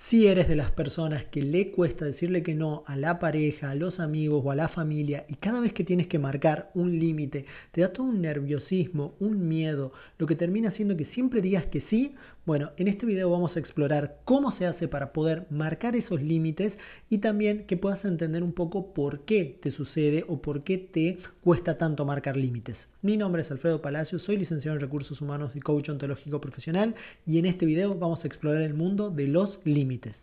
Si eres de las personas que le cuesta decirle que no a la pareja, a los amigos o a la familia y cada vez que tienes que marcar un límite te da todo un nerviosismo, un miedo, lo que termina haciendo que siempre digas que sí, bueno, en este video vamos a explorar cómo se hace para poder marcar esos límites y también que puedas entender un poco por qué te sucede o por qué te cuesta tanto marcar límites. Mi nombre es Alfredo Palacios, soy licenciado en Recursos Humanos y coach ontológico profesional y en este video vamos a explorar el mundo de los límites.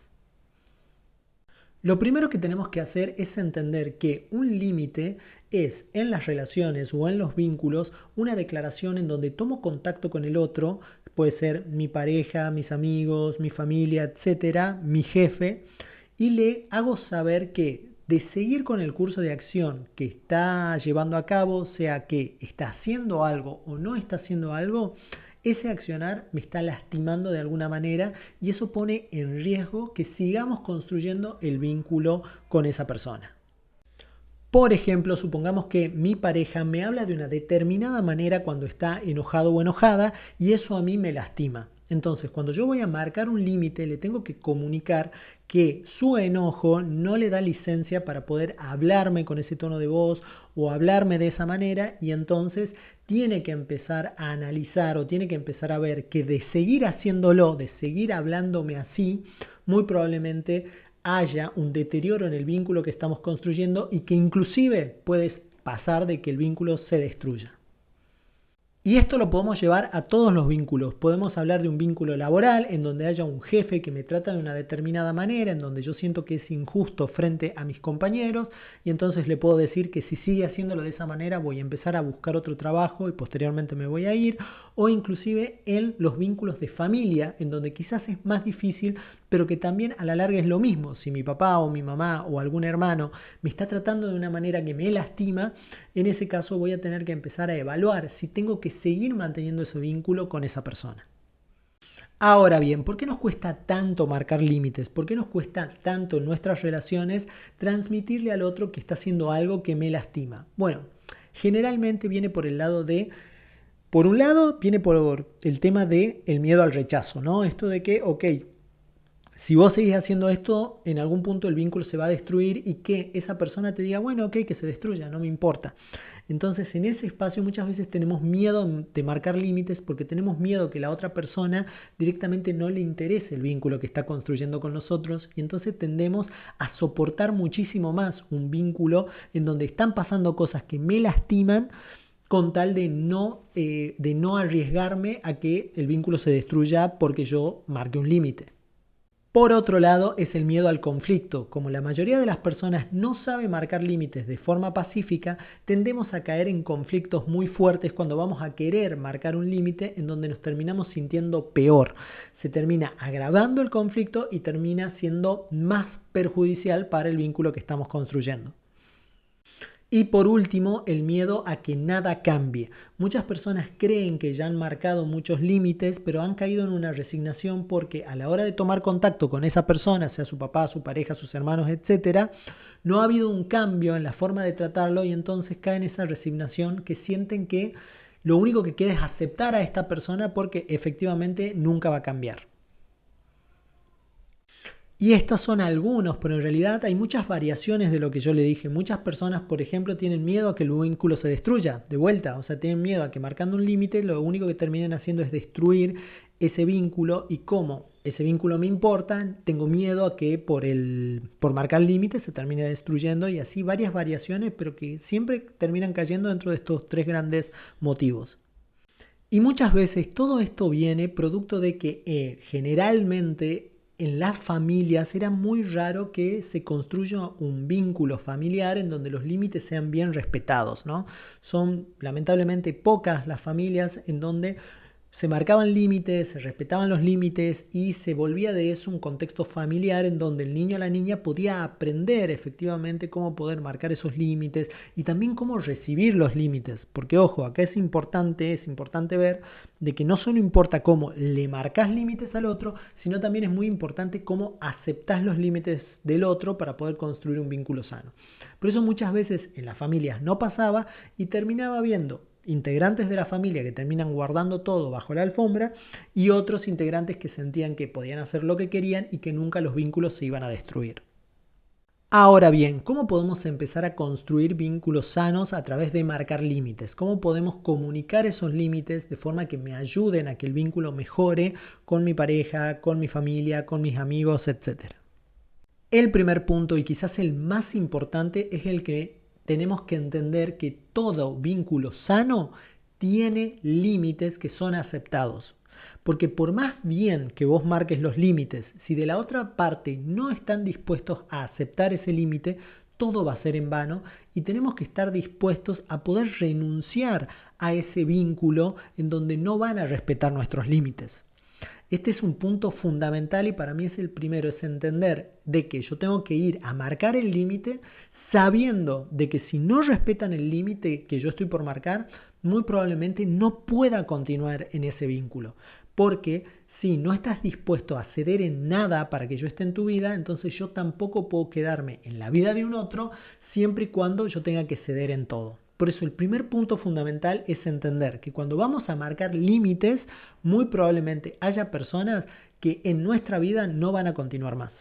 Lo primero que tenemos que hacer es entender que un límite es en las relaciones o en los vínculos una declaración en donde tomo contacto con el otro, puede ser mi pareja, mis amigos, mi familia, etcétera, mi jefe, y le hago saber que de seguir con el curso de acción que está llevando a cabo, sea que está haciendo algo o no está haciendo algo, ese accionar me está lastimando de alguna manera y eso pone en riesgo que sigamos construyendo el vínculo con esa persona. Por ejemplo, supongamos que mi pareja me habla de una determinada manera cuando está enojado o enojada y eso a mí me lastima. Entonces, cuando yo voy a marcar un límite, le tengo que comunicar que su enojo no le da licencia para poder hablarme con ese tono de voz o hablarme de esa manera y entonces tiene que empezar a analizar o tiene que empezar a ver que de seguir haciéndolo, de seguir hablándome así, muy probablemente haya un deterioro en el vínculo que estamos construyendo y que inclusive puede pasar de que el vínculo se destruya. Y esto lo podemos llevar a todos los vínculos. Podemos hablar de un vínculo laboral en donde haya un jefe que me trata de una determinada manera, en donde yo siento que es injusto frente a mis compañeros y entonces le puedo decir que si sigue haciéndolo de esa manera voy a empezar a buscar otro trabajo y posteriormente me voy a ir. O inclusive en los vínculos de familia, en donde quizás es más difícil, pero que también a la larga es lo mismo. Si mi papá o mi mamá o algún hermano me está tratando de una manera que me lastima, en ese caso voy a tener que empezar a evaluar si tengo que seguir manteniendo ese vínculo con esa persona. Ahora bien, ¿por qué nos cuesta tanto marcar límites? ¿Por qué nos cuesta tanto en nuestras relaciones transmitirle al otro que está haciendo algo que me lastima? Bueno, generalmente viene por el lado de... Por un lado, viene por el tema del miedo al rechazo, ¿no? Esto de que, ok, si vos seguís haciendo esto, en algún punto el vínculo se va a destruir y que esa persona te diga, bueno, ok, que se destruya, no me importa. Entonces, en ese espacio muchas veces tenemos miedo de marcar límites porque tenemos miedo que la otra persona directamente no le interese el vínculo que está construyendo con nosotros y entonces tendemos a soportar muchísimo más un vínculo en donde están pasando cosas que me lastiman con tal de no arriesgarme a que el vínculo se destruya porque yo marque un límite. Por otro lado, es el miedo al conflicto. Como la mayoría de las personas no sabe marcar límites de forma pacífica, tendemos a caer en conflictos muy fuertes cuando vamos a querer marcar un límite en donde nos terminamos sintiendo peor. Se termina agravando el conflicto y termina siendo más perjudicial para el vínculo que estamos construyendo. Y por último, el miedo a que nada cambie. Muchas personas creen que ya han marcado muchos límites, pero han caído en una resignación porque a la hora de tomar contacto con esa persona, sea su papá, su pareja, sus hermanos, etcétera, no ha habido un cambio en la forma de tratarlo y entonces caen en esa resignación que sienten que lo único que queda es aceptar a esta persona porque efectivamente nunca va a cambiar. Y estos son algunos, pero en realidad hay muchas variaciones de lo que yo le dije. Muchas personas, por ejemplo, tienen miedo a que el vínculo se destruya, de vuelta. O sea, tienen miedo a que marcando un límite lo único que terminan haciendo es destruir ese vínculo. Y como ese vínculo me importa, tengo miedo a que por marcar límites se termine destruyendo. Y así varias variaciones, pero que siempre terminan cayendo dentro de estos tres grandes motivos. Y muchas veces todo esto viene producto de que generalmente en las familias era muy raro que se construya un vínculo familiar en donde los límites sean bien respetados, ¿no? Son lamentablemente pocas las familias en donde se marcaban límites, se respetaban los límites y se volvía de eso un contexto familiar en donde el niño o la niña podía aprender efectivamente cómo poder marcar esos límites y también cómo recibir los límites. Porque ojo, acá es importante ver de que no solo importa cómo le marcas límites al otro, sino también es muy importante cómo aceptás los límites del otro para poder construir un vínculo sano. Por eso muchas veces en las familias no pasaba y terminaba habiendo integrantes de la familia que terminan guardando todo bajo la alfombra y otros integrantes que sentían que podían hacer lo que querían y que nunca los vínculos se iban a destruir. Ahora bien, ¿cómo podemos empezar a construir vínculos sanos a través de marcar límites? ¿Cómo podemos comunicar esos límites de forma que me ayuden a que el vínculo mejore con mi pareja, con mi familia, con mis amigos, etcétera? El primer punto, y quizás el más importante, es el que tenemos que entender que todo vínculo sano tiene límites que son aceptados. Porque por más bien que vos marques los límites, si de la otra parte no están dispuestos a aceptar ese límite, todo va a ser en vano y tenemos que estar dispuestos a poder renunciar a ese vínculo en donde no van a respetar nuestros límites. Este es un punto fundamental y para mí es el primero, es entender de que yo tengo que ir a marcar el límite sabiendo de que si no respetan el límite que yo estoy por marcar, muy probablemente no pueda continuar en ese vínculo. Porque si no estás dispuesto a ceder en nada para que yo esté en tu vida, entonces yo tampoco puedo quedarme en la vida de un otro siempre y cuando yo tenga que ceder en todo. Por eso el primer punto fundamental es entender que cuando vamos a marcar límites, muy probablemente haya personas que en nuestra vida no van a continuar más.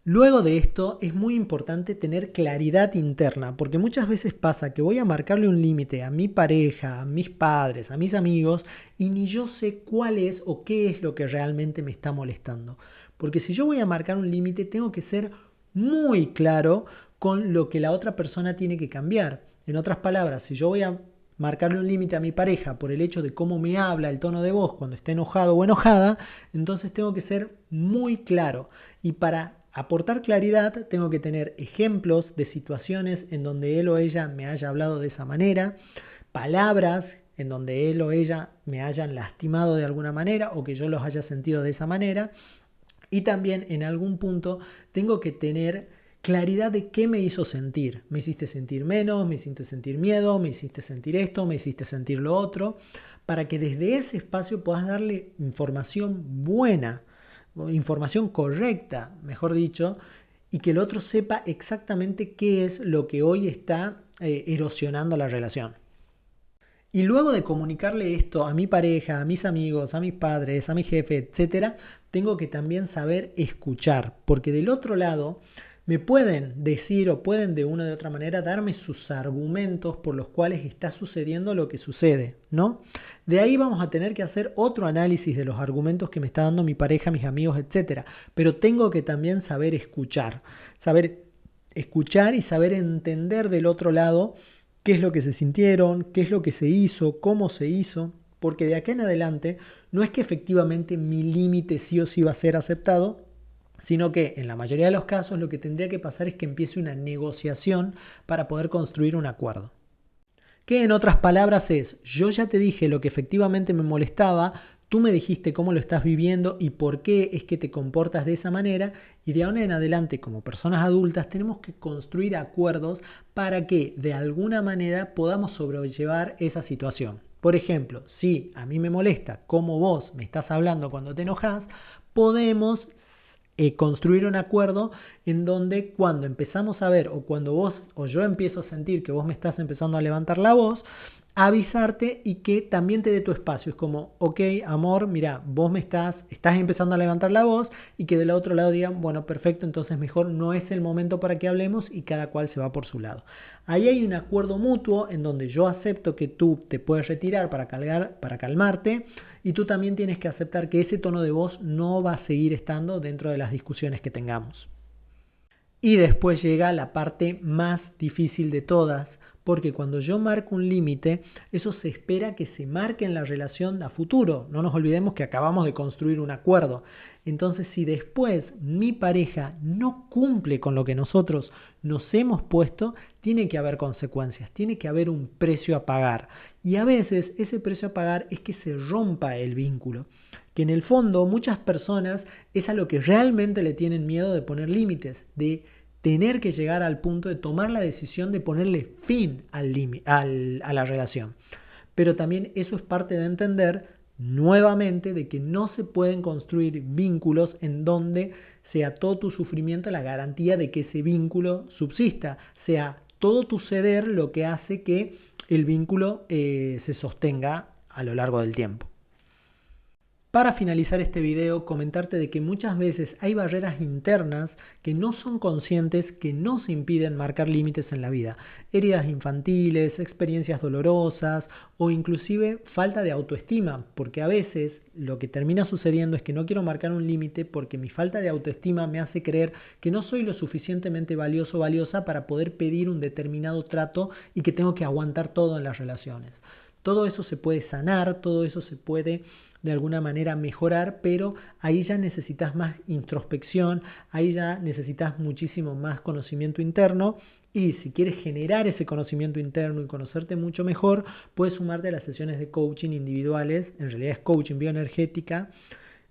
Luego de esto es muy importante tener claridad interna, porque muchas veces pasa que voy a marcarle un límite a mi pareja, a mis padres, a mis amigos, y ni yo sé cuál es o qué es lo que realmente me está molestando. Porque si yo voy a marcar un límite, tengo que ser muy claro con lo que la otra persona tiene que cambiar. En otras palabras, si yo voy a marcarle un límite a mi pareja por el hecho de cómo me habla, el tono de voz cuando esté enojado o enojada, entonces tengo que ser muy claro. Y para aportar claridad tengo que tener ejemplos de situaciones en donde él o ella me haya hablado de esa manera, palabras en donde él o ella me hayan lastimado de alguna manera o que yo los haya sentido de esa manera. Y también en algún punto tengo que tener claridad de qué me hizo sentir. Me hiciste sentir menos, me hiciste sentir miedo, me hiciste sentir esto, me hiciste sentir lo otro, para que desde ese espacio puedas darle información buena, información correcta, mejor dicho, y que el otro sepa exactamente qué es lo que hoy está erosionando la relación. Y luego de comunicarle esto a mi pareja, a mis amigos, a mis padres, a mi jefe, etcétera, tengo que también saber escuchar, porque del otro lado me pueden decir o pueden de una u otra manera darme sus argumentos por los cuales está sucediendo lo que sucede, ¿no? De ahí vamos a tener que hacer otro análisis de los argumentos que me está dando mi pareja, mis amigos, etcétera, pero tengo que también saber escuchar y saber entender del otro lado qué es lo que se sintieron, qué es lo que se hizo, cómo se hizo, porque de acá en adelante no es que efectivamente mi límite sí o sí va a ser aceptado, sino que en la mayoría de los casos lo que tendría que pasar es que empiece una negociación para poder construir un acuerdo. Que en otras palabras es, yo ya te dije lo que efectivamente me molestaba, tú me dijiste cómo lo estás viviendo y por qué es que te comportas de esa manera, y de ahora en adelante como personas adultas tenemos que construir acuerdos para que de alguna manera podamos sobrellevar esa situación. Por ejemplo, si a mí me molesta cómo vos me estás hablando cuando te enojas, podemos construir un acuerdo en donde cuando empezamos a ver o cuando vos o yo empiezo a sentir que vos me estás empezando a levantar la voz, avisarte y que también te dé tu espacio. Es como, ok, amor, mira, vos me estás empezando a levantar la voz y que del otro lado digan, bueno, perfecto, entonces mejor no es el momento para que hablemos y cada cual se va por su lado. Ahí hay un acuerdo mutuo en donde yo acepto que tú te puedes retirar para calmarte y tú también tienes que aceptar que ese tono de voz no va a seguir estando dentro de las discusiones que tengamos. Y después llega la parte más difícil de todas, porque cuando yo marco un límite, eso se espera que se marque en la relación a futuro. No nos olvidemos que acabamos de construir un acuerdo. Entonces, si después mi pareja no cumple con lo que nosotros nos hemos puesto, tiene que haber consecuencias, tiene que haber un precio a pagar. Y a veces ese precio a pagar es que se rompa el vínculo. Que en el fondo muchas personas es a lo que realmente le tienen miedo de poner límites, de tener que llegar al punto de tomar la decisión de ponerle fin a la relación. Pero también eso es parte de entender nuevamente de que no se pueden construir vínculos en donde sea todo tu sufrimiento la garantía de que ese vínculo subsista, sea todo tu ceder lo que hace que el vínculo se sostenga a lo largo del tiempo. Para finalizar este video, comentarte de que muchas veces hay barreras internas que no son conscientes, que nos impiden marcar límites en la vida. Heridas infantiles, experiencias dolorosas o inclusive falta de autoestima, porque a veces lo que termina sucediendo es que no quiero marcar un límite porque mi falta de autoestima me hace creer que no soy lo suficientemente valioso o valiosa para poder pedir un determinado trato y que tengo que aguantar todo en las relaciones. Todo eso se puede sanar, todo eso se puede de alguna manera mejorar, pero ahí ya necesitas más introspección, ahí ya necesitas muchísimo más conocimiento interno, y si quieres generar ese conocimiento interno y conocerte mucho mejor, puedes sumarte a las sesiones de coaching individuales, en realidad es coaching bioenergética,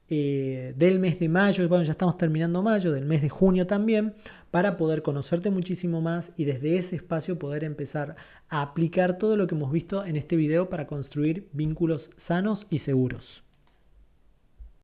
del mes de mayo, bueno, ya estamos terminando mayo, del mes de junio también, para poder conocerte muchísimo más y desde ese espacio poder empezar a aplicar todo lo que hemos visto en este video para construir vínculos sanos y seguros.